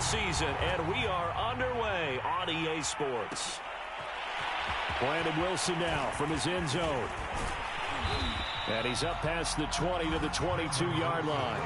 season, and we are underway on EA Sports. Brandon Wilson now from his end zone. And he's up past the 20 to the 22-yard line.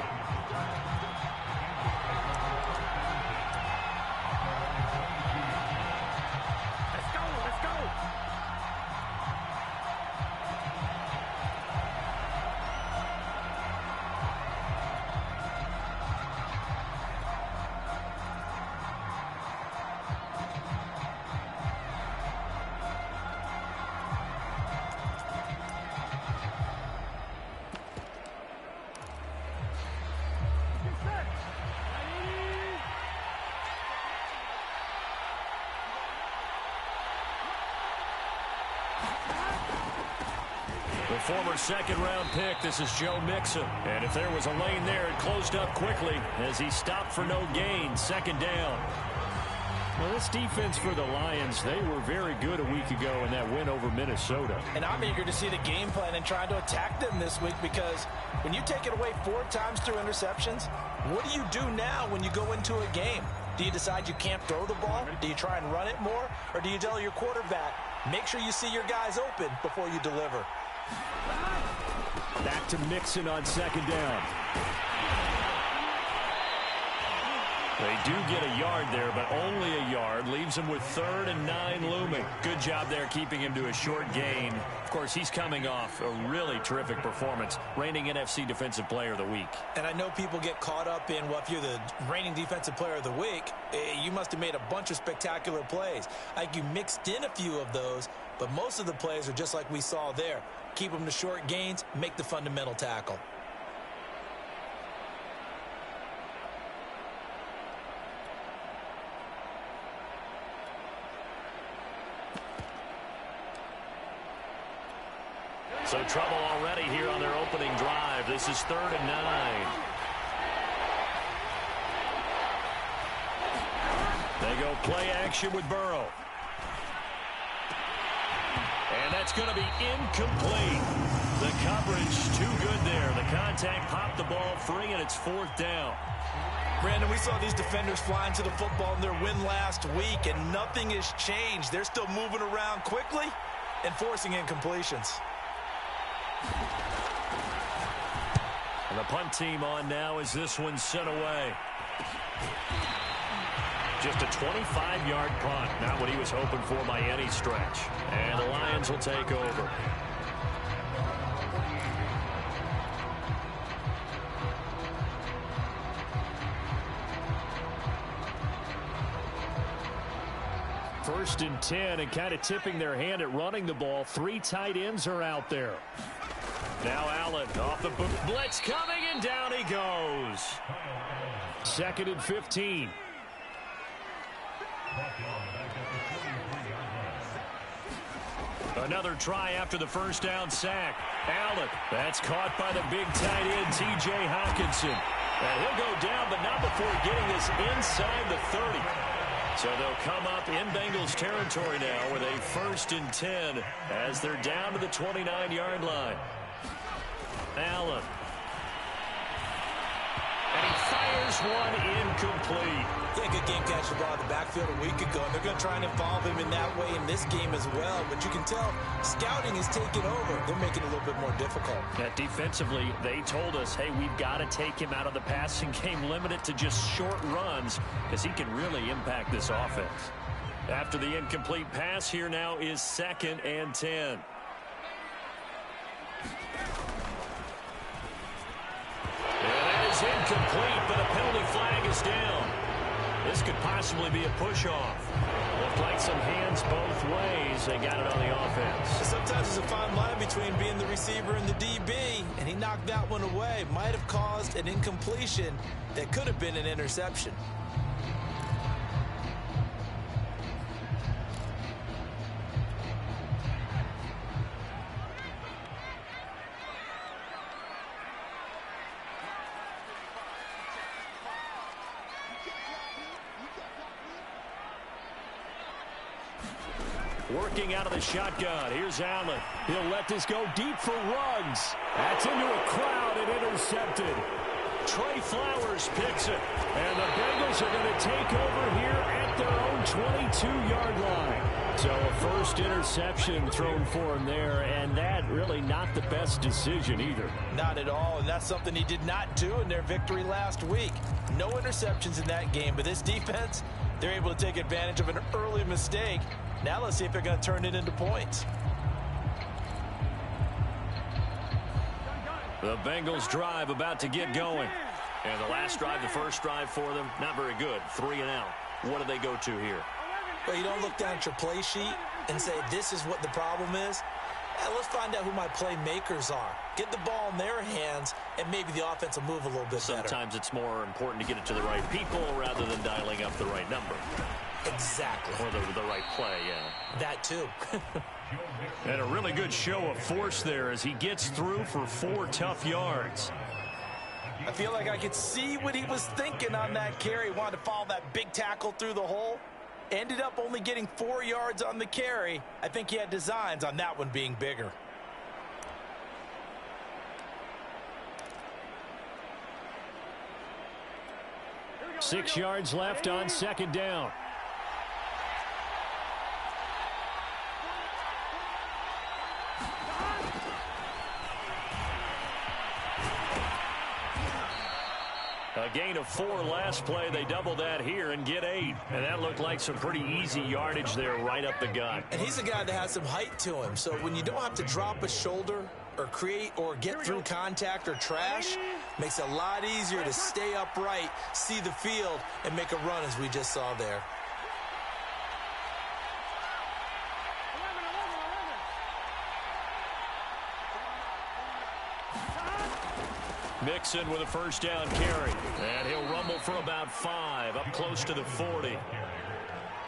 The former second-round pick, this is Joe Mixon. And if there was a lane there, it closed up quickly as he stopped for no gain. Second down. Well, this defense for the Lions, they were very good a week ago in that win over Minnesota. And I'm eager to see the game plan and trying to attack them this week, because when you take it away 4 times through interceptions, what do you do now when you go into a game? Do you decide you can't throw the ball? Do you try and run it more? Or do you tell your quarterback, make sure you see your guys open before you deliver? Back to Mixon on second down. They do get a yard there, but only a yard. Leaves him with 3rd and 9 looming. Good job there keeping him to a short gain. Of course, he's coming off a really terrific performance, reigning NFC Defensive Player of the Week. And I know people get caught up in, well, if you're the reigning Defensive Player of the Week, you must have made a bunch of spectacular plays. Like, you mixed in a few of those, but most of the plays are just like we saw there. Keep them to short gains, make the fundamental tackle. So trouble already here on their opening drive. This is 3rd and 9. They go play action with Burrow. And that's going to be incomplete. The coverage too good there. The contact popped the ball free, and it's 4th down. Brandon, we saw these defenders flying to the football in their win last week, and nothing has changed. They're still moving around quickly and forcing incompletions. And the punt team on now as this one's sent away. Just a 25-yard punt. Not what he was hoping for by any stretch. And the Lions will take over. First and 10, and kind of tipping their hand at running the ball. 3 tight ends are out there. Now Allen off the blitz coming, and down he goes. 2nd and 15. Another try after the first down sack. Allen, that's caught by the big tight end, T.J. Hockenson. And he'll go down, but not before getting this inside the 30. So they'll come up in Bengals territory now with a 1st and 10 as they're down to the 29-yard line. Allen. And he fires one incomplete. Yeah, good game catch the ball in the backfield a week ago. And they're going to try and involve him in that way in this game as well. But you can tell scouting is taking over. They're making it a little bit more difficult. Yeah, defensively, they told us, hey, we've got to take him out of the passing game, limit it to just short runs, because he can really impact this offense. After the incomplete pass, here now is 2nd and 10. Incomplete, but a penalty flag is down. This could possibly be a push-off. Looked like some hands both ways. They got it on the offense. Sometimes there's a fine line between being the receiver and the DB, and he knocked that one away. Might have caused an incompletion that could have been an interception. Working out of the shotgun. Here's Allen. He'll let this go deep for Ruggs. That's into a crowd and intercepted. Trey Flowers picks it. And the Bengals are going to take over here at their own 22-yard line. So a first interception thrown for him there, and that really not the best decision either. Not at all, and that's something he did not do in their victory last week. No interceptions in that game, but this defense, they're able to take advantage of an early mistake. Now let's see if they're going to turn it into points. The Bengals drive about to get going. And the last drive, the first drive for them, not very good. 3 and out. What do they go to here? Well, you don't look down at your play sheet and say, this is what the problem is. Let's find out who my playmakers are. Get the ball in their hands, and maybe the offense will move a little bit better. Sometimes it's more important to get it to the right people rather than dialing up the right number. Exactly. Or the right play, yeah. That too. And a really good show of force there as he gets through for 4 tough yards. I feel like I could see what he was thinking on that carry. Wanted to follow that big tackle through the hole. Ended up only getting 4 yards on the carry. I think he had designs on that one being bigger. Six yards left on second down. A gain of 4 last play. They double that here and get 8. And that looked like some pretty easy yardage there right up the gut. And he's a guy that has some height to him. So when you don't have to drop a shoulder or create or get through contact or trash, makes it a lot easier to stay upright, see the field, and make a run as we just saw there. Mixon with a first down carry. And he'll rumble for about 5, up close to the 40.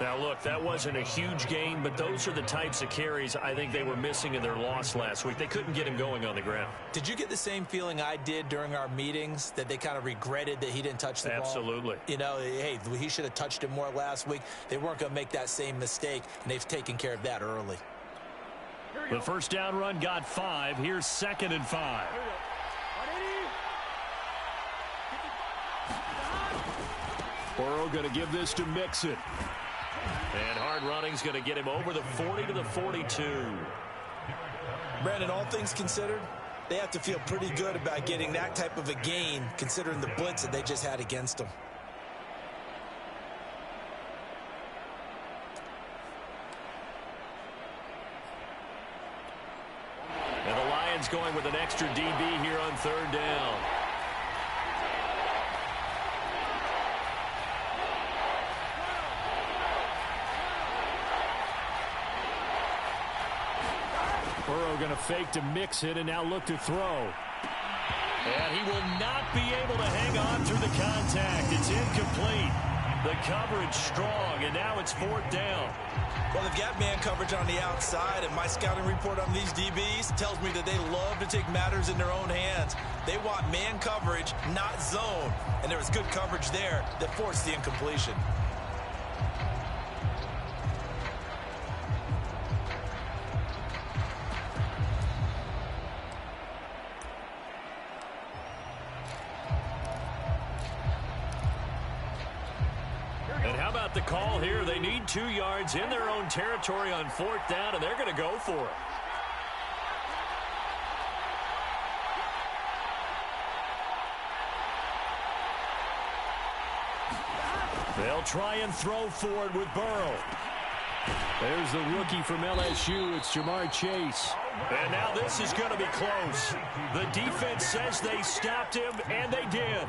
Now, look, that wasn't a huge gain, but those are the types of carries I think they were missing in their loss last week. They couldn't get him going on the ground. Did you get the same feeling I did during our meetings, that they kind of regretted that he didn't touch the ball? Absolutely. You know, hey, he should have touched it more last week. They weren't going to make that same mistake, and they've taken care of that early. The first down run got 5. Here's 2nd and 5. Burrow going to give this to Mixon. And hard running's going to get him over the 40 to the 42. Brandon, all things considered, they have to feel pretty good about getting that type of a gain, considering the blitz that they just had against them. And the Lions going with an extra DB here on 3rd down. Burrow going to fake to Mixon and now look to throw. And he will not be able to hang on through the contact. It's incomplete. The coverage strong, and now it's 4th down. Well, they've got man coverage on the outside, and my scouting report on these DBs tells me that they love to take matters in their own hands. They want man coverage, not zone. And there was good coverage there that forced the incompletion. The call here, they need 2 yards in their own territory on 4th down, and they're going to go for it. They'll try and throw for it with Burrow. There's the rookie from LSU. It's Jamar Chase. And now this is going to be close. The defense says they stopped him, and they did.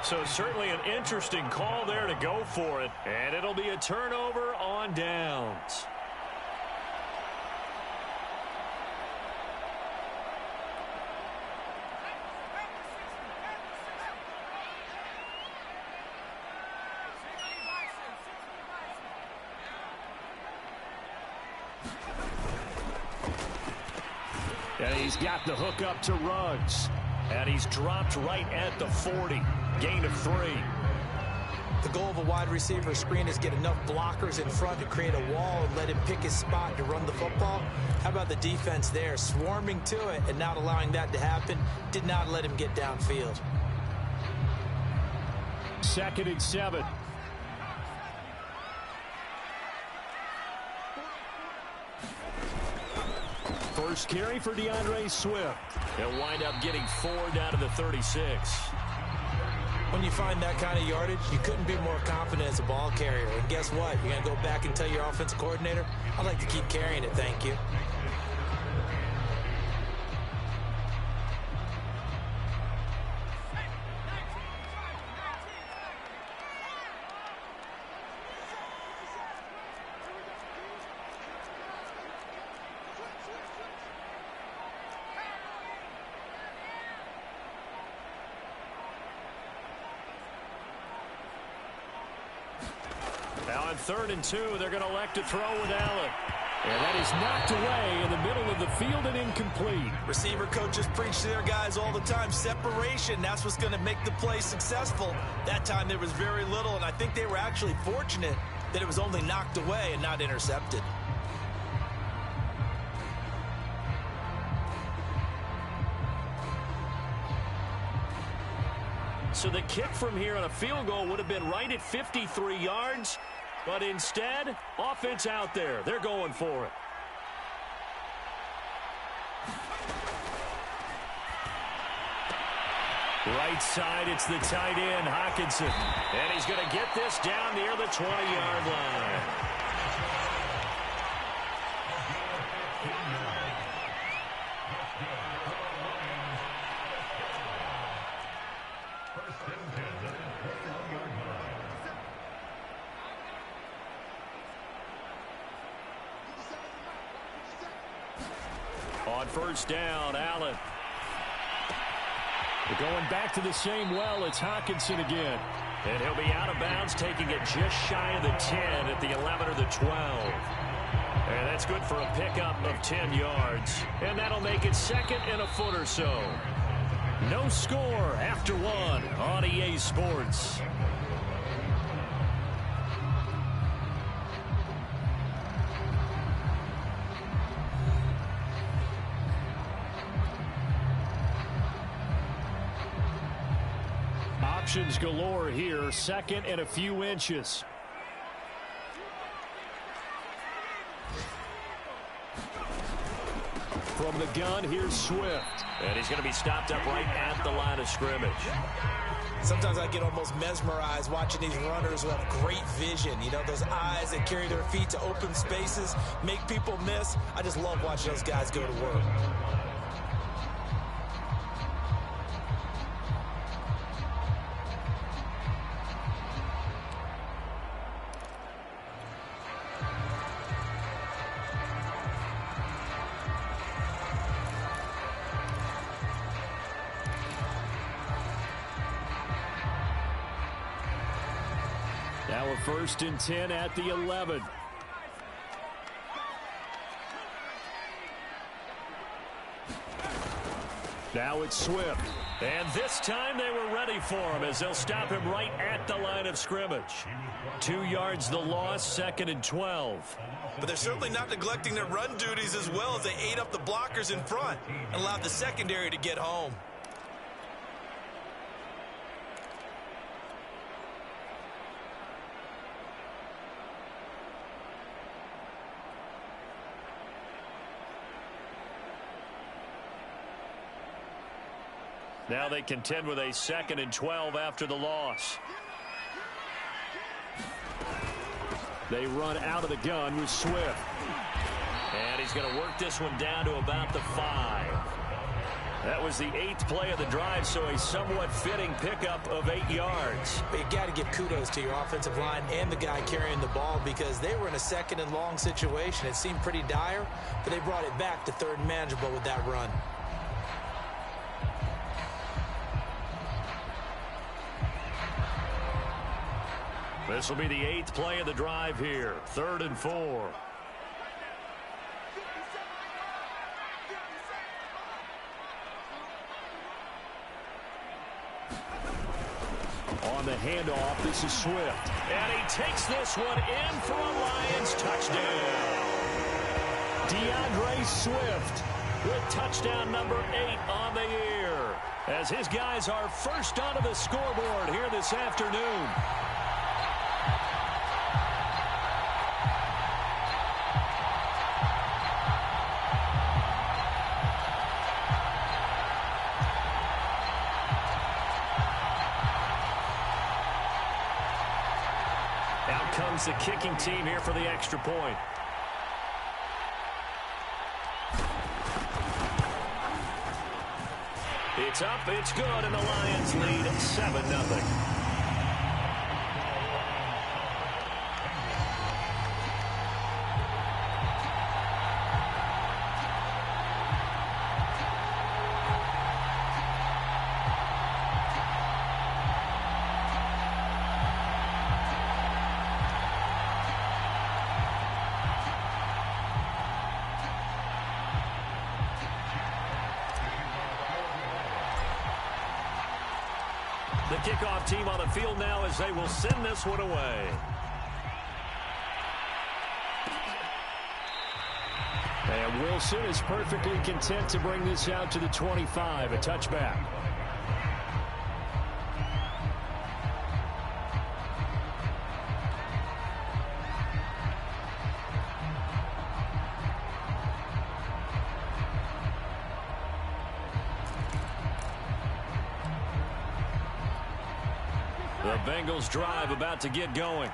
So certainly an interesting call there to go for it. And it'll be a turnover on downs. And he's got the hook up to Ruggs. And he's dropped right at the 40. Gain of 3. The goal of a wide receiver screen is get enough blockers in front to create a wall and let him pick his spot to run the football. How about the defense there, swarming to it and not allowing that to happen? Did not let him get downfield. 2nd and 7. First carry for DeAndre Swift. He'll wind up getting 4 down to the 36. When you find that kind of yardage, you couldn't be more confident as a ball carrier. And guess what? You're going to go back and tell your offensive coordinator, I'd like to keep carrying it, thank you. Now on 3rd and 2, they're going to elect to throw with Allen. And that is knocked away in the middle of the field and incomplete. Receiver coaches preach to their guys all the time. Separation, that's what's going to make the play successful. That time there was very little, and I think they were actually fortunate that it was only knocked away and not intercepted. So the kick from here on a field goal would have been right at 53 yards. But instead, offense out there. They're going for it. Right side, it's the tight end, Hockenson. And he's going to get this down near the 20-yard line. On 1st down, Allen. We're going back to the same well. It's Hockenson again. And he'll be out of bounds, taking it just shy of the 10 at the 11 or the 12. And that's good for a pickup of 10 yards. And that'll make it 2nd and a foot or so. No score after 1 on EA Sports. Options galore here. 2nd and a few inches. From the gun, here's Swift. And he's going to be stopped up right at the line of scrimmage. Sometimes I get almost mesmerized watching these runners who have great vision. You know, those eyes that carry their feet to open spaces, make people miss. I just love watching those guys go to work. Now a 1st and 10 at the 11. Now it's Swift. And this time they were ready for him as they'll stop him right at the line of scrimmage. 2 yards the loss, 2nd and 12. But they're certainly not neglecting their run duties as well as they ate up the blockers in front and allowed the secondary to get home. Now they contend with a 2nd and 12 after the loss. They run out of the gun with Swift. And he's going to work this one down to about the 5. That was the 8th play of the drive, so a somewhat fitting pickup of 8 yards. But you got to give kudos to your offensive line and the guy carrying the ball because they were in a 2nd and long situation. It seemed pretty dire, but they brought it back to 3rd and manageable with that run. This will be the 8th play of the drive here. 3rd and 4. On the handoff, this is Swift. And he takes this one in for a Lions touchdown. DeAndre Swift with touchdown number 8 on the year. as his guys are first onto the scoreboard here this afternoon. Out comes the kicking team here for the extra point. It's up, it's good, and the Lions lead 7-0. The kickoff team on the field now as they will send this one away. And Wilson is perfectly content to bring this out to the 25, a touchback. The Bengals drive about to get going.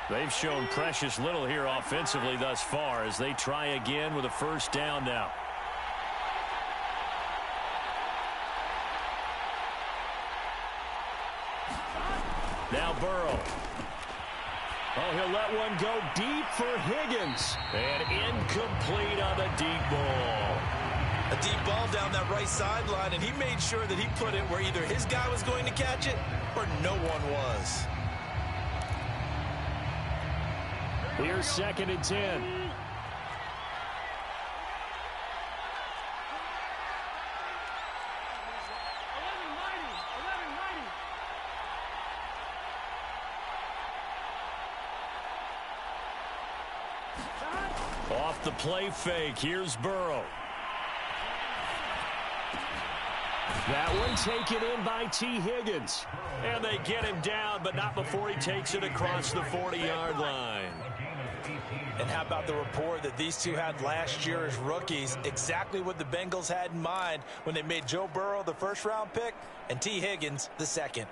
They've shown precious little here offensively thus far as they try again with a first down now. Now Burrow. Oh, he'll let one go deep for Higgins. And incomplete on the deep ball. A deep ball down that right sideline, and he made sure that he put it where either his guy was going to catch it or no one was. Here's 2nd and 10. Off the play fake, here's Burrow. That one taken in by T. Higgins. And they get him down, but not before he takes it across the 40-yard line. And how about the rapport that these two had last year as rookies? Exactly what the Bengals had in mind when they made Joe Burrow the first-round pick and T. Higgins the second.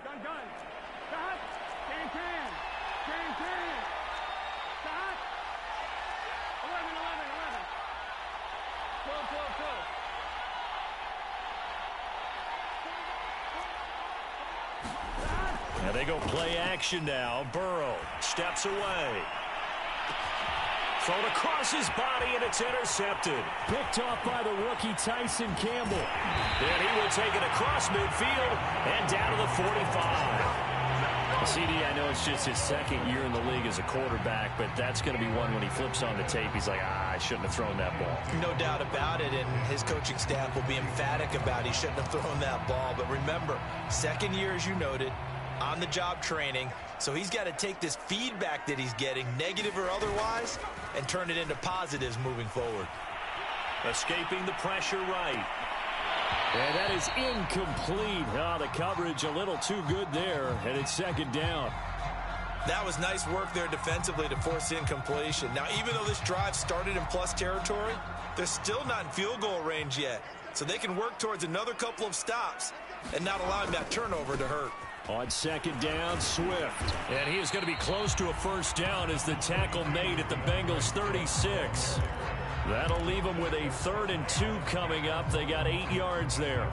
Now they go play action now. Burrow steps away. Thrown across his body, and it's intercepted. Picked off by the rookie Tyson Campbell. And he will take it across midfield and down to the 45. CD, I know it's just his second year in the league as a quarterback, but that's going to be one when he flips on the tape. He's like, I shouldn't have thrown that ball. No doubt about it, and his coaching staff will be emphatic about he shouldn't have thrown that ball. But remember, second year, as you noted, on-the-job training, so he's got to take this feedback that he's getting, negative or otherwise, and turn it into positives moving forward. Escaping the pressure right. And that is incomplete. Oh, the coverage a little too good there, and it's 2nd down. That was nice work there defensively to force incompletion. Now, even though this drive started in plus territory, they're still not in field goal range yet, so they can work towards another couple of stops and not allowing that turnover to hurt. On 2nd down, Swift. And he is going to be close to a first down as the tackle made at the Bengals 36. That'll leave them with a 3rd and 2 coming up. They got 8 yards there.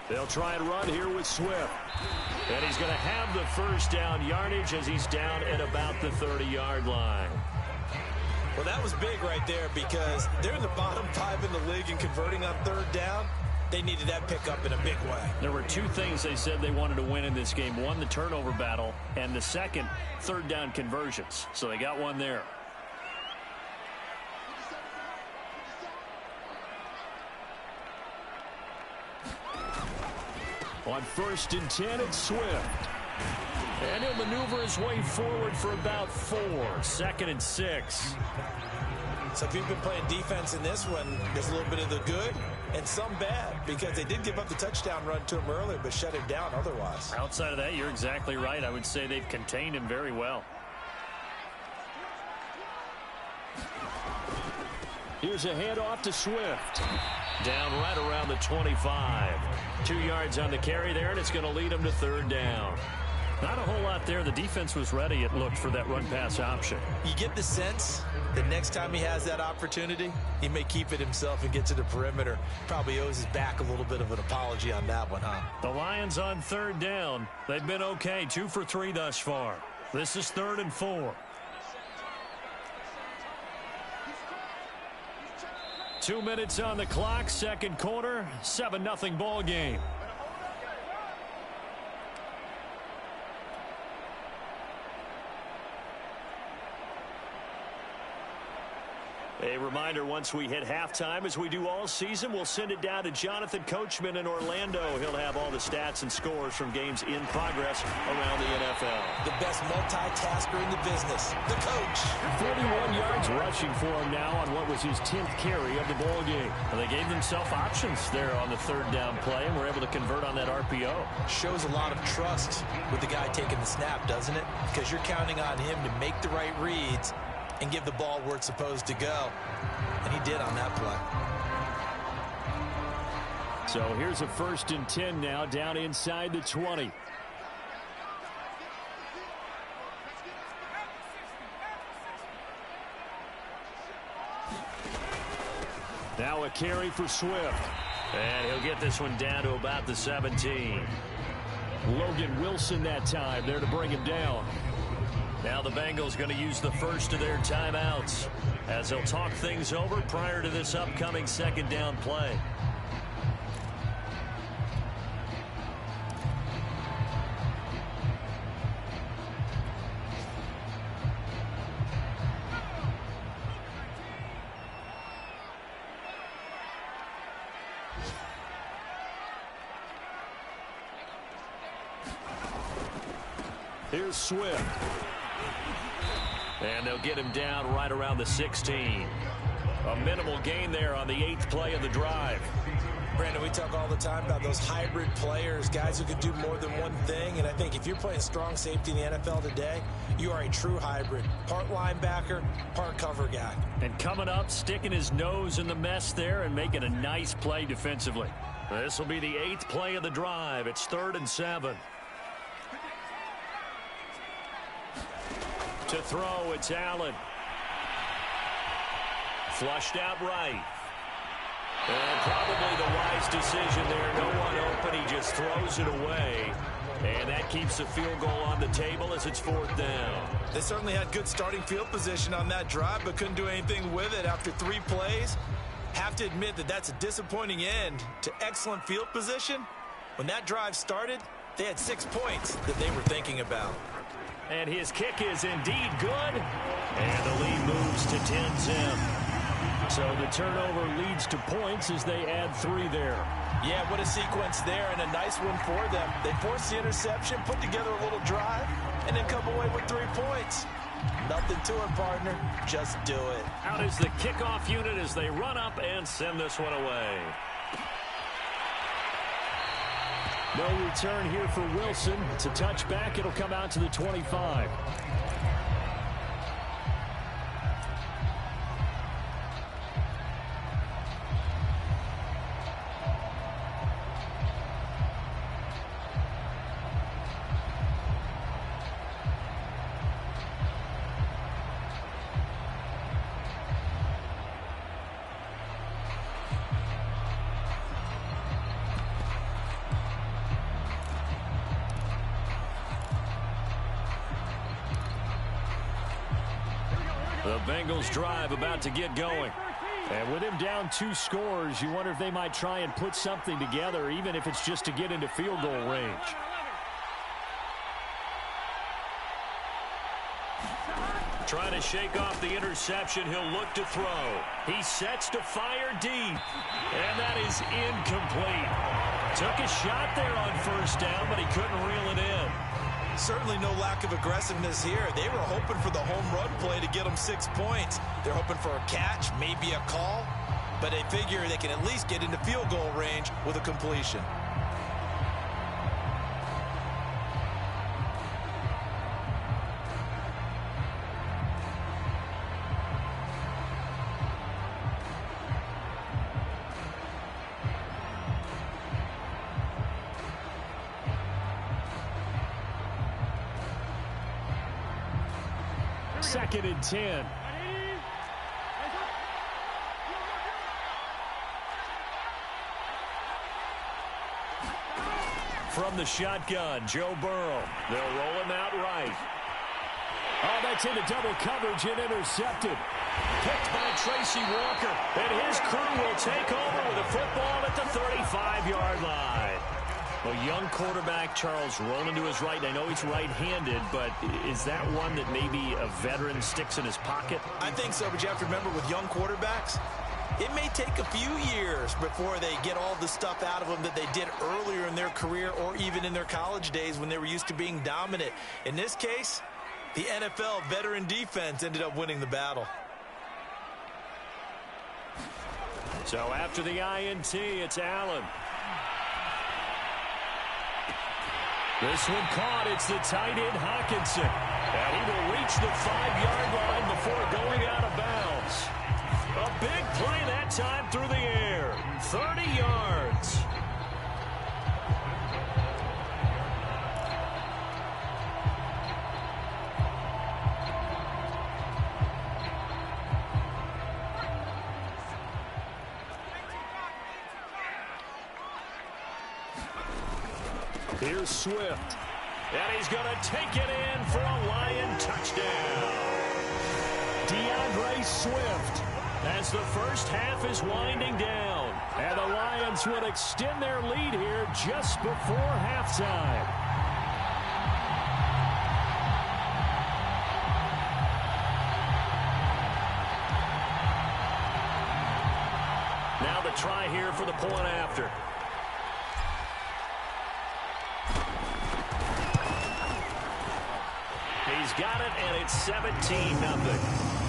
They'll try and run here with Swift. And he's going to have the first down yardage as he's down at about the 30-yard line. Well, that was big right there because they're in the bottom 5 in the league in converting on 3rd down. They needed that pickup in a big way. There were 2 things they said they wanted to win in this game. One, the turnover battle, and the second, 3rd down conversions. So they got one there. On 1st and 10, it's Swift. And he'll maneuver his way forward for about 4. 2nd and 6. So if you've been playing defense in this one, there's a little bit of the good and some bad, because they did give up the touchdown run to him earlier, but shut him down otherwise. Outside of that, you're exactly right. I would say they've contained him very well. Here's a handoff to Swift. Down right around the 25. 2 yards on the carry there, and it's going to lead him to 3rd down. Not a whole lot there. The defense was ready, it looked, for that run-pass option. You get the sense that next time he has that opportunity, he may keep it himself and get to the perimeter. Probably owes his back a little bit of an apology on that one, huh? The Lions on 3rd down. They've been okay, 2 for 3 thus far. This is 3rd and 4. 2 minutes on the clock, 2nd quarter, 7-0 ball game. A reminder, once we hit halftime, as we do all season, we'll send it down to Jonathan Coachman in Orlando. He'll have all the stats and scores from games in progress around the NFL. The best multitasker in the business, the coach. 41 yards rushing for him now on what was his 10th carry of the ball game. Well, they gave themselves options there on the 3rd down play, and were able to convert on that RPO. Shows a lot of trust with the guy taking the snap, doesn't it? Because you're counting on him to make the right reads and give the ball where it's supposed to go. And he did on that play. So here's a 1st and 10 now, down inside the 20. Now a carry for Swift. And he'll get this one down to about the 17. Logan Wilson that time there to bring him down. Now the Bengals going to use the first of their timeouts as they'll talk things over prior to this upcoming 2nd down play. Here's Swift. And they'll get him down right around the 16. A minimal gain there on the 8th play of the drive. Brandon, we talk all the time about those hybrid players, guys who can do more than one thing. And I think if you're playing strong safety in the NFL today, you are a true hybrid. Part linebacker, part cover guy. And coming up, sticking his nose in the mess there and making a nice play defensively. This will be the 8th play of the drive. It's 3rd and 7. To throw, it's Allen. Flushed out right. And probably the wise decision there. No one open. He just throws it away. And that keeps the field goal on the table as it's 4th down. They certainly had good starting field position on that drive, but couldn't do anything with it after 3 plays. Have to admit that that's a disappointing end to excellent field position. When that drive started, they had 6 points that they were thinking about. And his kick is indeed good. And the lead moves to 10-10. So the turnover leads to points as they add 3 there. Yeah, what a sequence there, and a nice one for them. They forced the interception, put together a little drive, and then come away with 3 points. Nothing to it, partner. Just do it. Out is the kickoff unit as they run up and send this one away. No return here for Wilson. It's a touchback. It'll come out to the 25. The Bengals drive about to get going. And with him down 2 scores, you wonder if they might try and put something together, even if it's just to get into field goal range. Trying to shake off the interception. He'll look to throw. He sets to fire deep. And that is incomplete. Took a shot there on 1st down, but he couldn't reel it in. Certainly no lack of aggressiveness here. They were hoping for the home run play to get them 6 points. They're hoping for a catch, maybe a call, but they figure they can at least get into field goal range with a completion. Second and 10. From the shotgun, Joe Burrow. They'll roll him out right. Oh, that's into double coverage and intercepted. Picked by Tracy Walker. And his crew will take over with a football at the 35-yard line. A young quarterback, Charles, rolling to his right. I know he's right-handed, but is that one that maybe a veteran sticks in his pocket? I think so, but you have to remember with young quarterbacks, it may take a few years before they get all the stuff out of them that they did earlier in their career or even in their college days when they were used to being dominant. In this case, the NFL veteran defense ended up winning the battle. So after the INT, it's Allen. This one caught. It's the tight end, Hawkinson. And he will reach the 5-yard line before going out of bounds. A big play that time through the air. 30 yards. Here's Swift. And he's going to take it in for a Lion touchdown. DeAndre Swift as the first half is winding down. And the Lions would extend their lead here just before halftime. Now the try here for the point after. He's got it, and it's 17-0.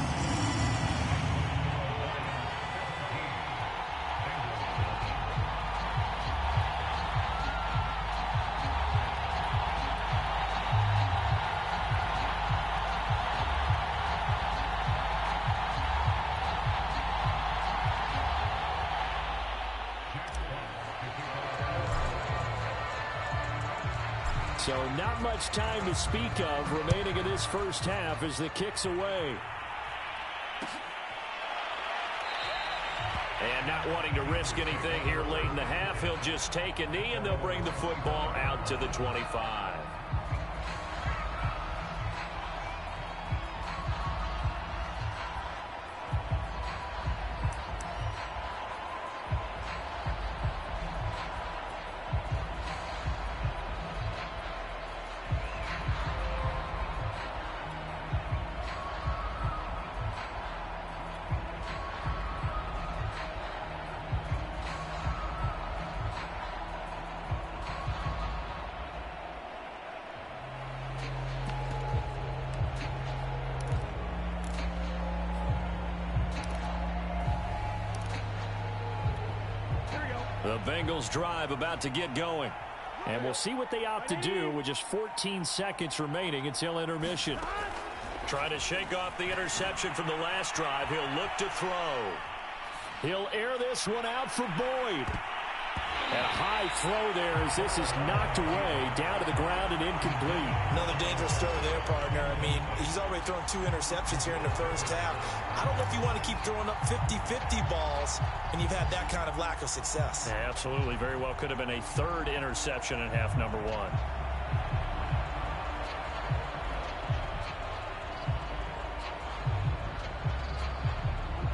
So not much time to speak of remaining in this first half as the kick's away. And not wanting to risk anything here late in the half, he'll just take a knee and they'll bring the football out to the 25. The Bengals drive about to get going. And we'll see what they opt to do with just 14 seconds remaining until intermission. Trying to shake off the interception from the last drive. He'll look to throw. He'll air this one out for Boyd. And a high throw there as this is knocked away, down to the ground and incomplete. Another dangerous throw there, partner. I mean, he's already thrown 2 interceptions here in the first half. I don't know if you want to keep throwing up 50-50 balls and you've had that kind of lack of success. Yeah, absolutely. Very well could have been a 3rd interception in half number 1.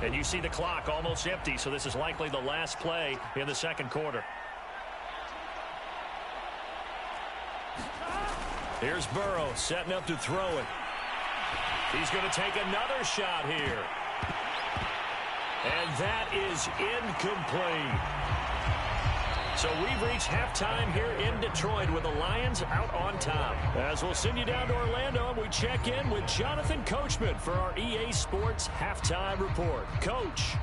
And you see the clock almost empty, so this is likely the last play in the second quarter. Here's Burrow setting up to throw it. He's going to take another shot here. And that is incomplete. So we've reached halftime here in Detroit with the Lions out on top. As we'll send you down to Orlando, and we check in with Jonathan Coachman for our EA Sports Halftime Report. Coach.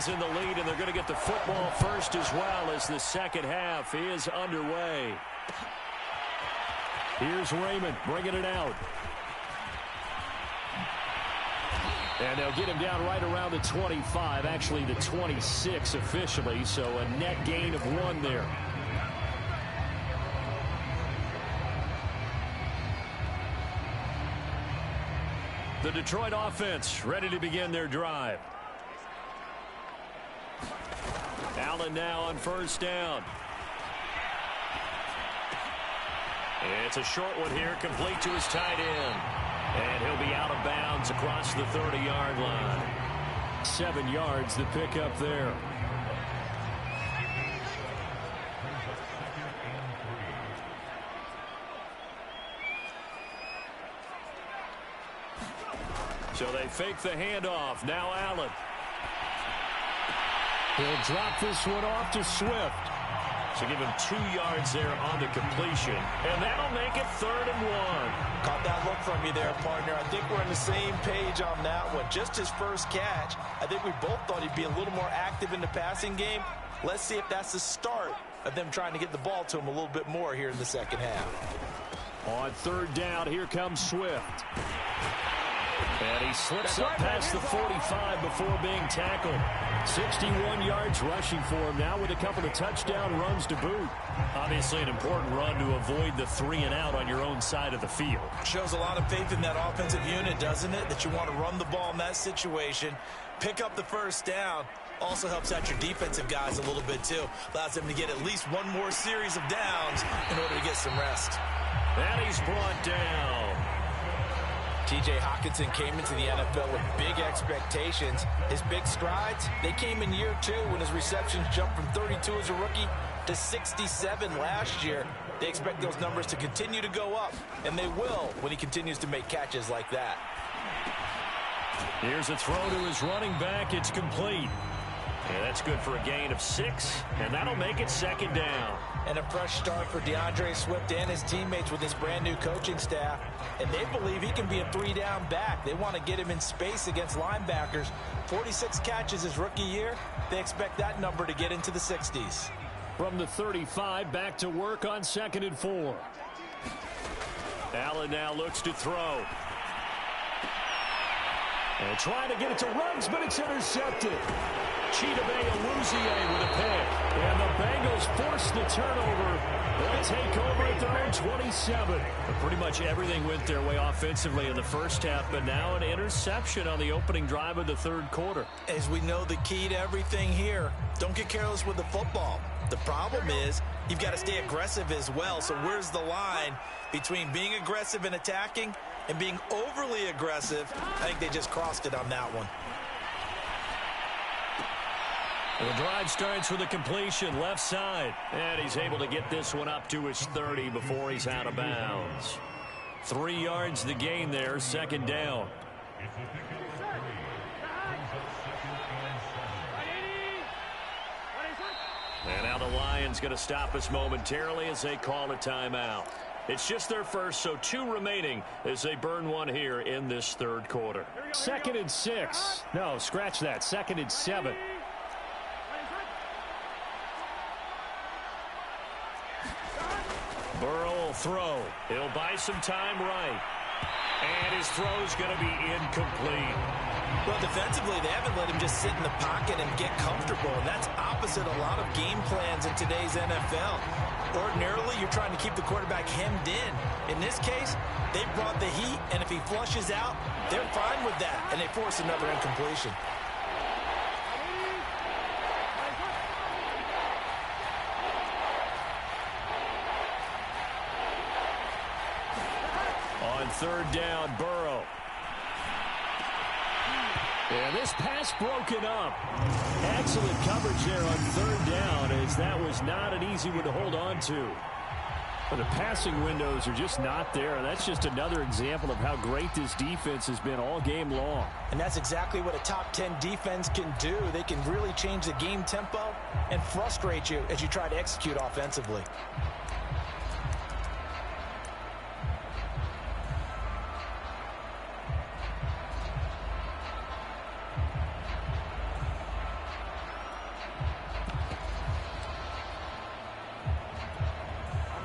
In the lead, and they're going to get the football first as well as the second half is underway. Here's Raymond bringing it out. And they'll get him down right around the 25, actually the 26 officially, so a net gain of 1 there. The Detroit offense ready to begin their drive. Allen now on first down. It's a short one here, complete to his tight end. And he'll be out of bounds across the 30-yard line. 7 yards to pick up there. So they fake the handoff. Now Allen. He'll drop this one off to Swift. So give him 2 yards there on the completion. And that'll make it 3rd and 1. Caught that look from you there, partner. I think we're on the same page on that one. Just his first catch. I think we both thought he'd be a little more active in the passing game. Let's see if that's the start of them trying to get the ball to him a little bit more here in the second half. On 3rd down, here comes Swift. And he slips up past the 45 before being tackled. 61 yards rushing for him now with a couple of touchdown runs to boot. Obviously an important run to avoid the 3-and-out on your own side of the field. Shows a lot of faith in that offensive unit, doesn't it? That you want to run the ball in that situation, pick up the first down. Also helps out your defensive guys a little bit too. Allows them to get at least one more series of downs in order to get some rest. And he's brought down. T.J. Hockenson came into the NFL with big expectations. His big strides, they came in year 2 when his receptions jumped from 32 as a rookie to 67 last year. They expect those numbers to continue to go up, and they will when he continues to make catches like that. Here's a throw to his running back. It's complete. And that's good for a gain of 6, and that'll make it 2nd down. And a fresh start for DeAndre Swift and his teammates with his brand-new coaching staff. And they believe he can be a 3-down back. They want to get him in space against linebackers. 46 catches his rookie year. They expect that number to get into the 60s. From the 35, back to work on 2nd and 4. Allen now looks to throw. And trying to get it to Ruggs, but it's intercepted. Chidobe Awuzie with a pick. And the Bengals force the turnover. They'll take over at their own 27. But pretty much everything went their way offensively in the first half, but now an interception on the opening drive of the 3rd quarter. As we know, the key to everything here, don't get careless with the football. The problem is you've got to stay aggressive as well. So where's the line between being aggressive and attacking and being overly aggressive? I think they just crossed it on that one. The drive starts with a completion left side. And he's able to get this one up to his 30 before he's out of bounds. 3 yards the gain there, 2nd down. And now the Lions going to stop us momentarily as they call a timeout. It's just their first, so 2 remaining as they burn one here in this 3rd quarter. 2nd and 6. No, scratch that. 2nd and 7. Burrow will throw. He'll buy some time right. And his throw's going to be incomplete. Well, defensively, they haven't let him just sit in the pocket and get comfortable, and that's opposite a lot of game plans in today's NFL. Ordinarily, you're trying to keep the quarterback hemmed in. In this case, they brought the heat, and if he flushes out, they're fine with that, and they force another incompletion. On third down, Burrow. And this pass broken up. Excellent coverage there on third down, as that was not an easy one to hold on to. But the passing windows are just not there, and that's just another example of how great this defense has been all game long. And that's exactly what a top 10 defense can do. They can really change the game tempo and frustrate you as you try to execute offensively.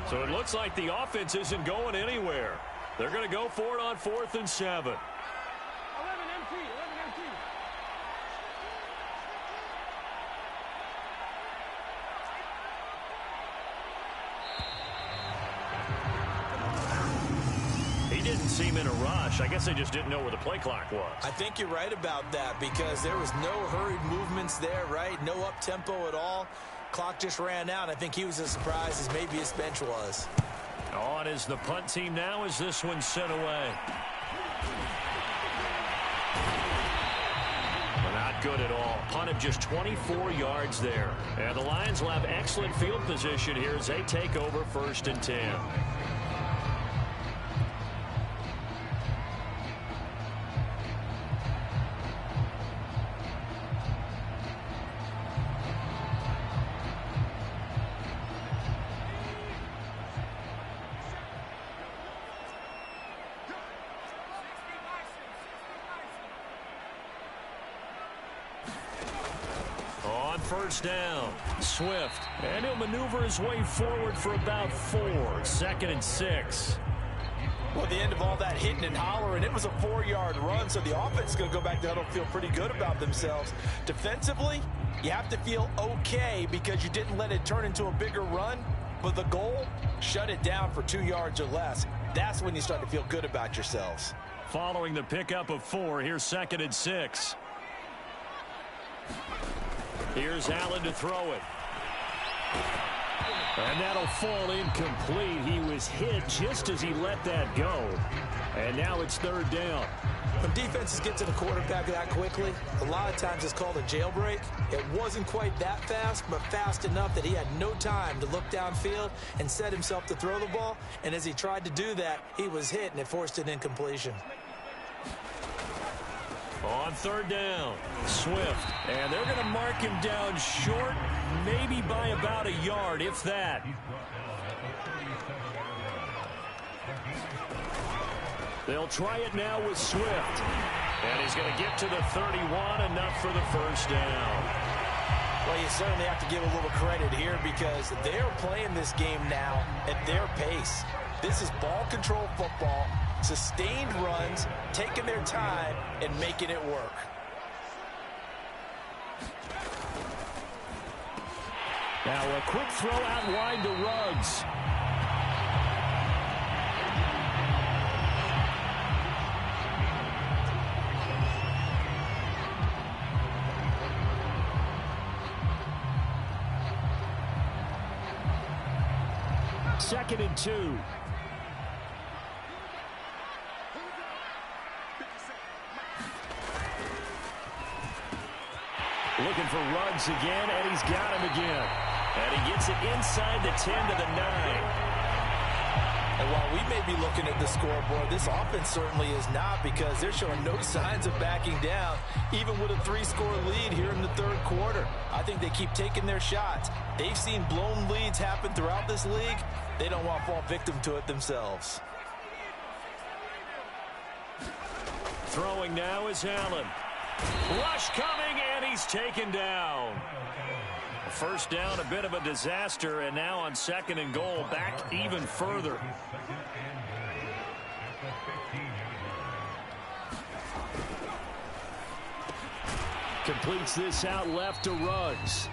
So it looks like the offense isn't going anywhere. They're going to go for it on 4th and 7. 11 empty. He didn't seem in a rush. I guess they just didn't know where the play clock was. I think you're right about that because there was no hurried movements there, right? No up-tempo at all. Clock just ran out. I think he was as surprised as maybe his bench was. On is the punt team now as this one's sent away. Well, not good at all. Punt of just 24 yards there. And the Lions will have excellent field position here as they take over 1st and 10. First down, Swift, and he'll maneuver his way forward for about 4. 2nd and 6. Well, the end of all that hitting and hollering, it was a 4-yard run, so the offense is going to go back to huddle, feel pretty good about themselves. Defensively, you have to feel okay because you didn't let it turn into a bigger run, but the goal, shut it down for 2 yards or less. That's when you start to feel good about yourselves. Following the pickup of 4, here's 2nd and 6. Here's Allen to throw it. And that'll fall incomplete. He was hit just as he let that go. And now it's 3rd down. When defenses get to the quarterback that quickly, a lot of times it's called a jailbreak. It wasn't quite that fast, but fast enough that he had no time to look downfield and set himself to throw the ball. And as he tried to do that, he was hit, and it forced an incompletion. On 3rd down, Swift. And they're going to mark him down short, maybe by about a yard, if that. They'll try it now with Swift. And he's going to get to the 31, enough for the 1st down. Well, you certainly have to give a little credit here because they're playing this game now at their pace. This is ball control football. Sustained runs, taking their time, and making it work. Now a quick throw out wide to Ruggs. Second and 2. Looking for Ruggs again, and he's got him again. And he gets it inside the 10 to the 9. And while we may be looking at the scoreboard, this offense certainly is not because they're showing no signs of backing down, even with a 3-score lead here in the 3rd quarter. I think they keep taking their shots. They've seen blown leads happen throughout this league. They don't want to fall victim to it themselves. Throwing now is Allen. Rush coming, and he's taken down. First down, a bit of a disaster, and now on 2nd and goal, back even further. Completes this out left to Ruggs.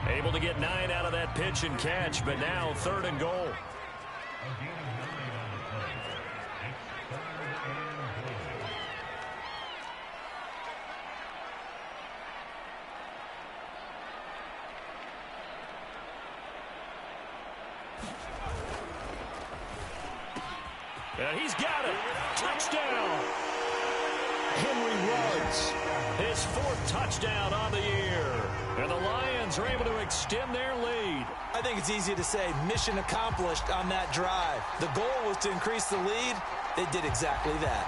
Able to get 9 out of that pitch and catch, but now 3rd and goal. And he's got it. Touchdown. Henry Ruggs, His 4th touchdown on the year. And the Lions are able to extend their lead. I think it's easy to say mission accomplished on that drive. The goal was to increase the lead. They did exactly that.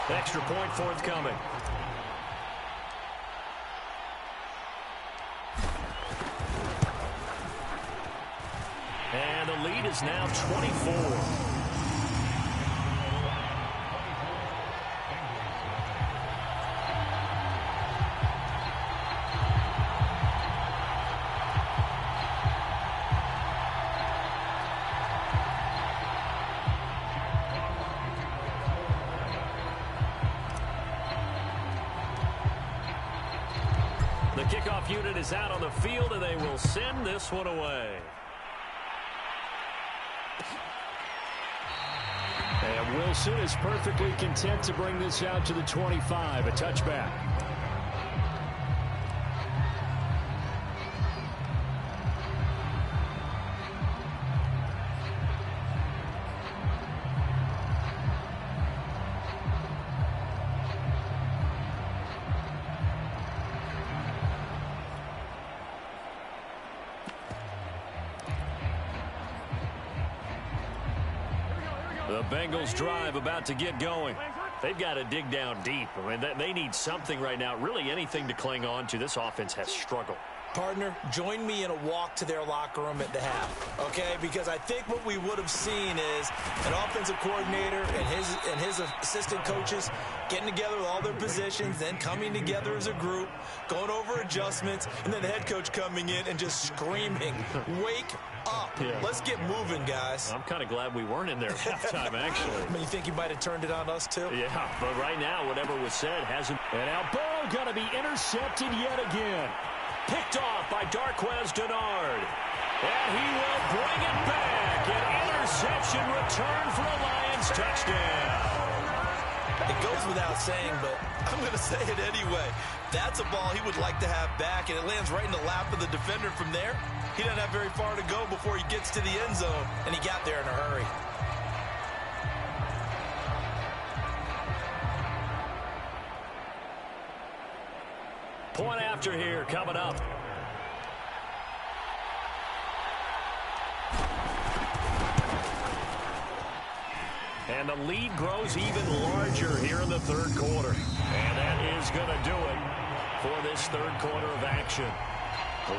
Extra point forthcoming. And the lead is now 24. The kickoff unit is out on the field, and they will send this one away. and Wilson is perfectly content to bring this out to the 25, a touchback. The Bengals drive about to get going. They've got to dig down deep. I mean, they need something right now, really anything to cling on to. This offense has struggled. Partner, join me in a walk to their locker room at the half, okay? Because I think what we would have seen is an offensive coordinator and his assistant coaches getting together with all their positions, then coming together as a group, going over adjustments, and then the head coach coming in and just screaming, wake up. Yeah. Let's get moving, guys. I'm kind of glad we weren't in there at halftime, actually. I mean, you think you might have turned it on us, too? Yeah, but right now, whatever was said hasn't. And now Burrow going to be intercepted yet again. Picked off by Darquez Denard. And he will bring it back. An interception return for a Lions touchdown. It goes without saying, but I'm going to say it anyway. That's a ball he would like to have back, and it lands right in the lap of the defender from there. He doesn't have very far to go before he gets to the end zone, and he got there in a hurry. Point after here coming up. And the lead grows even larger here in the third quarter. And that is going to do it for this third quarter of action.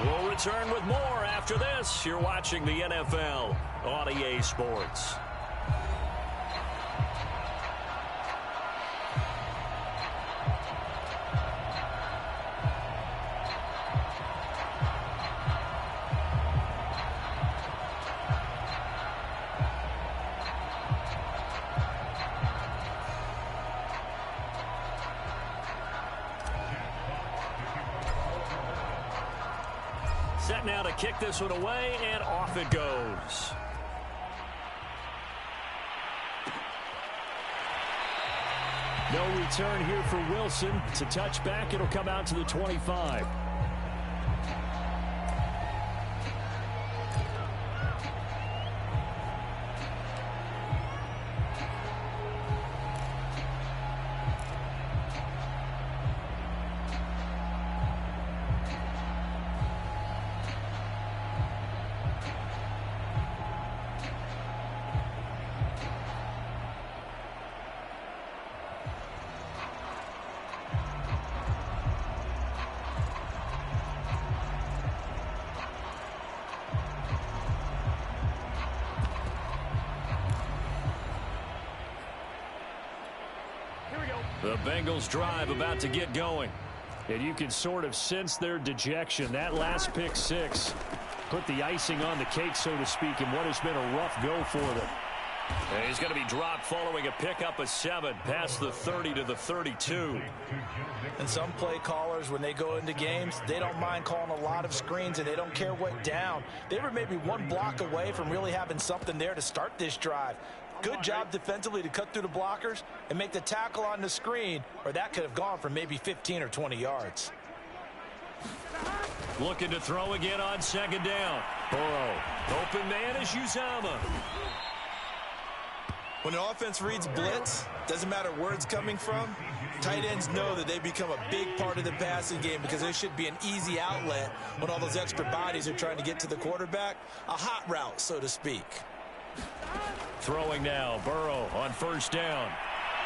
We'll return with more after this. You're watching the NFL on EA Sports. Set now to kick this one away, and off it goes. No return here for Wilson. It's a touchback. It'll come out to the 25. The Bengals drive about to get going. And you can sort of sense their dejection. That last pick six put the icing on the cake, so to speak, in what has been a rough go for them. And he's going to be dropped following a pickup of 7 past the 30 to the 32. And some play callers, when they go into games, they don't mind calling a lot of screens, and they don't care what down. They were maybe one block away from really having something there to start this drive. Good job defensively to cut through the blockers and make the tackle on the screen, or that could have gone for maybe 15 or 20 yards. Looking to throw again on second down. Burrow. Open man is Uzama. When the offense reads blitz, doesn't matter where it's coming from, tight ends know that they become a big part of the passing game because there should be an easy outlet when all those extra bodies are trying to get to the quarterback. A hot route, so to speak. Throwing now, Burrow on first down.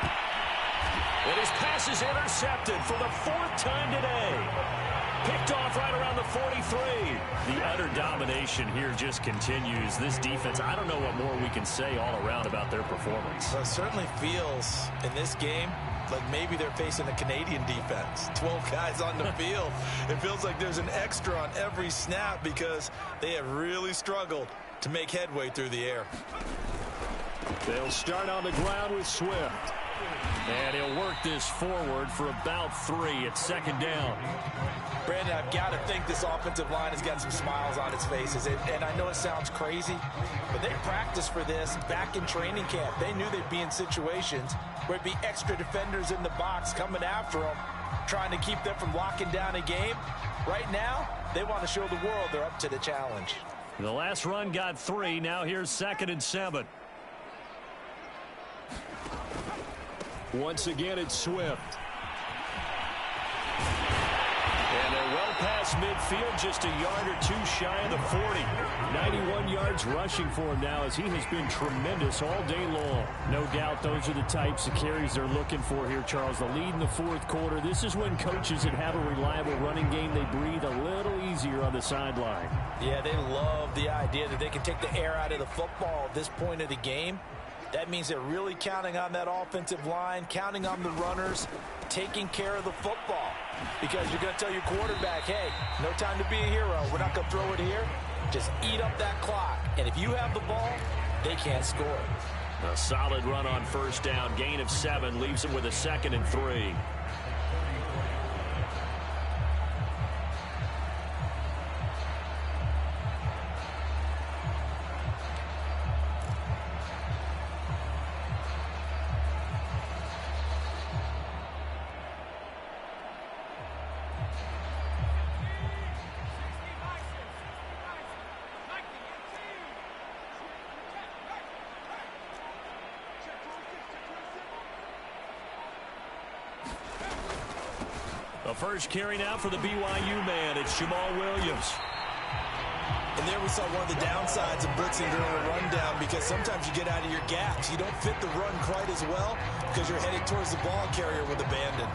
And his pass is intercepted for the 4th time today. Picked off right around the 43. The utter domination here just continues. This defense, I don't know what more we can say all around about their performance. Well, it certainly feels in this game like maybe they're facing a Canadian defense. 12 guys on the field. It feels like there's an extra on every snap because they have really struggled to make headway through the air. They'll start on the ground with Swift. And he'll work this forward for about 3 at second down. Brandon, I've got to think this offensive line has got some smiles on its faces. And I know it sounds crazy, but they practiced for this back in training camp. They knew they'd be in situations where it'd be extra defenders in the box coming after them, trying to keep them from locking down a game. Right now, they want to show the world they're up to the challenge. The last run got 3. Now here's 2nd and 7. Once again, it's Swift. And they're well past midfield, just a yard or 2 shy of the 40. 91 yards rushing for him now as he has been tremendous all day long. No doubt those are the types of carries they're looking for here, Charles. The lead in the 4th quarter. This is when coaches that have a reliable running game, they breathe a little easier on the sideline. Yeah, they love the idea that they can take the air out of the football at this point of the game. That means they're really counting on that offensive line, counting on the runners, taking care of the football. Because you're going to tell your quarterback, hey, no time to be a hero. We're not going to throw it here. Just eat up that clock. And if you have the ball, they can't score. A solid run on first down. Gain of 7 leaves them with a 2nd and 3. The first carry now for the BYU man. It's Jamal Williams. And there we saw one of the downsides of blitzing during a rundown because sometimes you get out of your gaps. You don't fit the run quite as well because you're headed towards the ball carrier with abandon.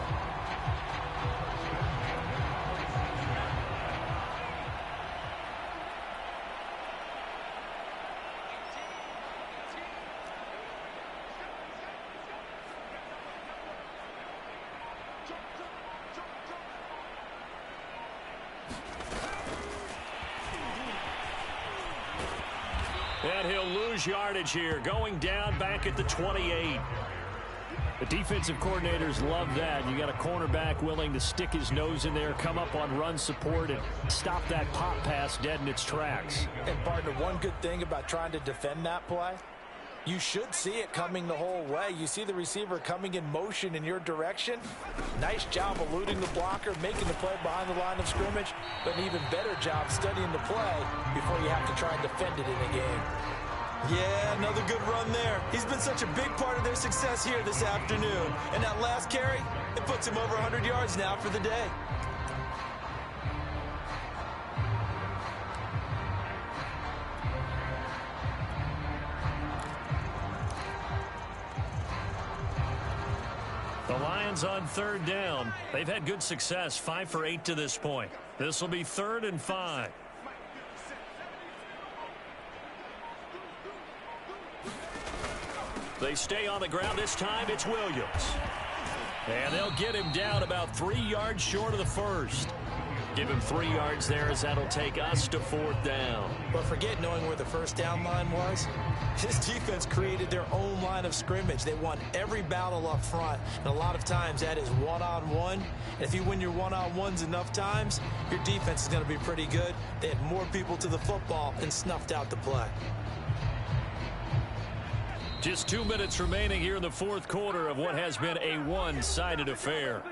And he'll lose yardage here, going down back at the 28. The defensive coordinators love that. You got a cornerback willing to stick his nose in there, come up on run support, and stop that pop pass dead in its tracks. And, partner, one good thing about trying to defend that play, you should see it coming the whole way. You see the receiver coming in motion in your direction. Nice job eluding the blocker, making the play behind the line of scrimmage, but an even better job studying the play before you have to try and defend it in a game. Yeah, another good run there. He's been such a big part of their success here this afternoon. And that last carry, it puts him over 100 yards now for the day. The Lions on 3rd down. They've had good success, 5 for 8 to this point. This will be 3rd and 5. They stay on the ground this time. It's Williams. And they'll get him down about 3 yards short of the first. Give him 3 yards there as that'll take us to 4th down. But forget knowing where the first down line was. This defense created their own line of scrimmage. They won every battle up front. And a lot of times that is one-on-one. And if you win your one-on-ones enough times, your defense is going to be pretty good. They had more people to the football and snuffed out the play. Just 2 minutes remaining here in the 4th quarter of what has been a one-sided affair.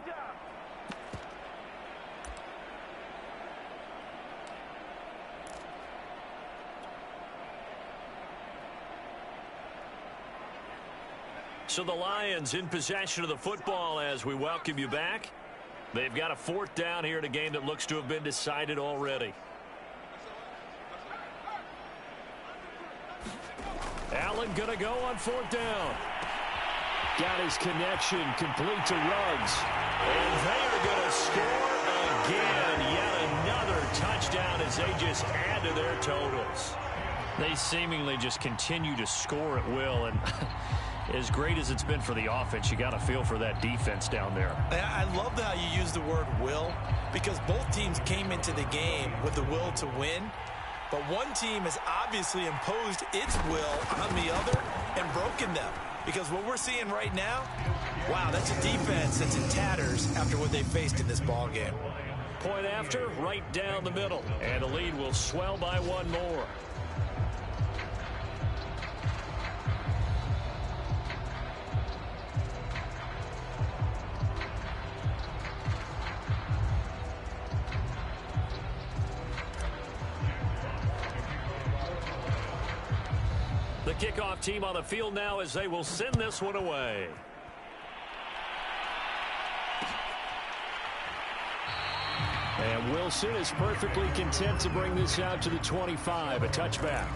So the Lions in possession of the football as we welcome you back. They've got a fourth down here in a game that looks to have been decided already. Allen going to go on fourth down. Got his connection complete to Ruggs. And they are going to score again. Yet another touchdown as they just add to their totals. They seemingly just continue to score at will. And as great as it's been for the offense, you got to feel for that defense down there. I love how you use the word will, because both teams came into the game with the will to win. But one team has obviously imposed its will on the other and broken them. Because what we're seeing right now, wow, that's a defense that's in tatters after what they faced in this ball game. Point after, right down the middle. And the lead will swell by one more. The kickoff team on the field now as they will send this one away. And Wilson is perfectly content to bring this out to the 25, a touchback.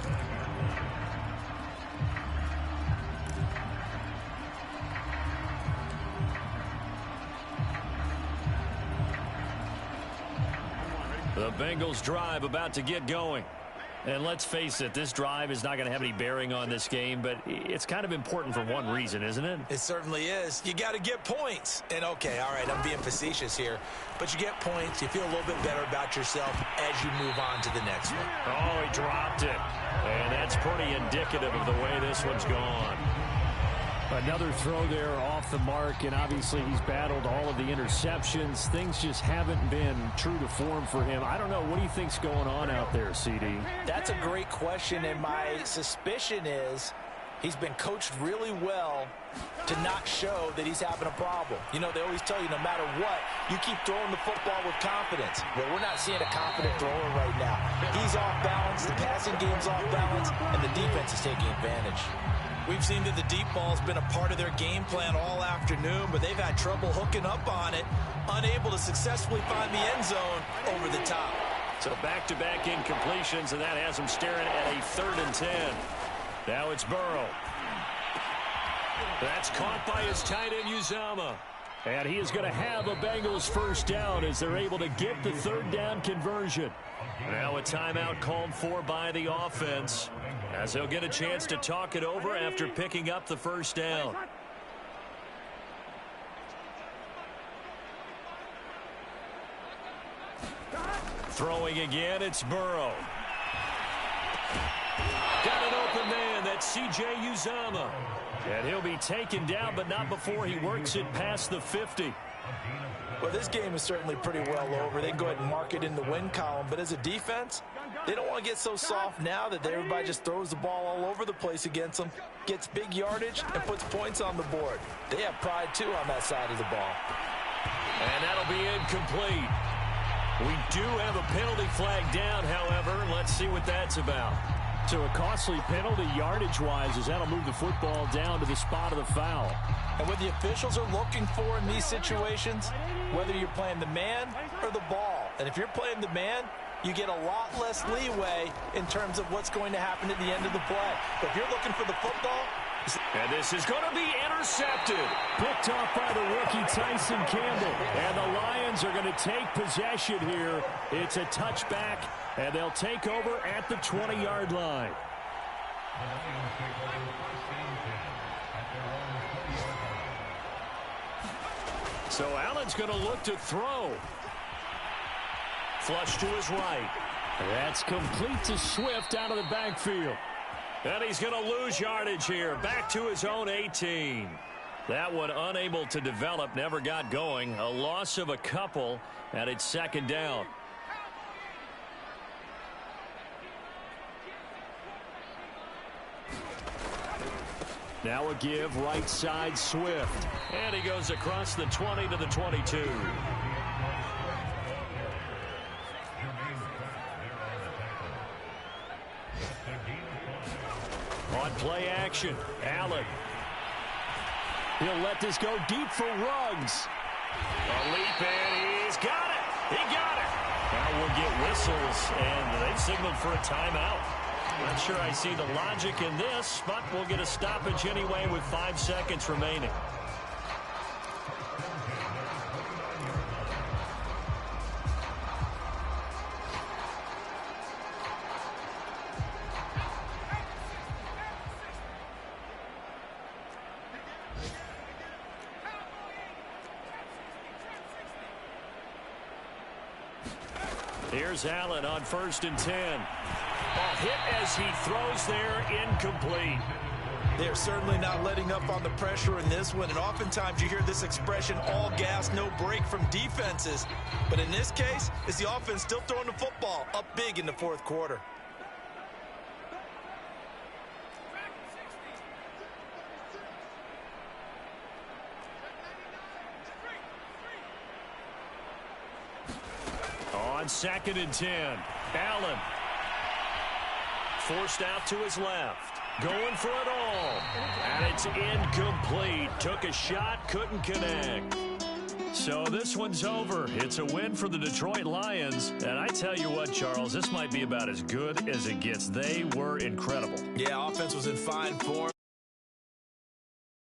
The Bengals drive about to get going. And let's face it, this drive is not going to have any bearing on this game, but it's kind of important for one reason, isn't it? It certainly is. You got to get points. And, okay, all right, I'm being facetious here, but you get points. You feel a little bit better about yourself as you move on to the next one. Oh, he dropped it. And that's pretty indicative of the way this one's gone. Another throw there off the mark, and obviously he's battled all of the interceptions. Things just haven't been true to form for him. I don't know. What do you think's going on out there, CD? That's a great question, and my suspicion is he's been coached really well to not show that he's having a problem. You know, they always tell you no matter what, you keep throwing the football with confidence. Well, we're not seeing a confident thrower right now. He's off balance, the passing game's off balance, and the defense is taking advantage. We've seen that the deep ball's been a part of their game plan all afternoon, but they've had trouble hooking up on it, unable to successfully find the end zone over the top. So back-to-back incompletions, and that has them staring at a 3rd and 10. Now it's Burrow. That's caught by his tight end, Uzomah. And he is going to have a Bengals first down as they're able to get the 3rd down conversion. Now a timeout called for by the offense, as they'll get a chance to talk it over after picking up the first down. Throwing again, it's Burrow. Got an open man, that's C.J. Uzomah. And he'll be taken down, but not before he works it past the 50. Well, this game is certainly pretty well over. They can go ahead and mark it in the win column. But as a defense, they don't want to get so soft now that everybody just throws the ball all over the place against them, gets big yardage, and puts points on the board. They have pride, too, on that side of the ball. And that'll be incomplete. We do have a penalty flag down, however. Let's see what that's about. So a costly penalty yardage-wise as that'll move the football down to the spot of the foul. And what the officials are looking for in these situations, whether you're playing the man or the ball. And if you're playing the man, you get a lot less leeway in terms of what's going to happen at the end of the play. But if you're looking for the football... And this is going to be intercepted. Picked off by the rookie Tyson Campbell. And the Lions are going to take possession here. It's a touchback, and they'll take over at the 20-yard line. So Allen's going to look to throw. Flush to his right. That's complete to Swift out of the backfield. And he's going to lose yardage here. Back to his own 18. That one unable to develop, never got going. A loss of a couple, and it's 2nd down. Now a give right side Swift. And he goes across the 20 to the 22. On play action, Allen. He'll let this go deep for Ruggs. A leap, and he's got it. He got it. Now we'll get whistles, and they've signaled for a timeout. Not sure I see the logic in this, but we'll get a stoppage anyway with 5 seconds remaining. Here's Allen on 1st and 10. A hit as he throws there, incomplete. They're certainly not letting up on the pressure in this one, and oftentimes you hear this expression, all gas, no break from defenses. But in this case, it's the offense still throwing the football up big in the 4th quarter. On 2nd and 10, Allen forced out to his left, going for it all, and it's incomplete. Took a shot, couldn't connect. So this one's over. It's a win for the Detroit Lions, and I tell you what, Charles, this might be about as good as it gets. They were incredible. Yeah, offense was in fine form.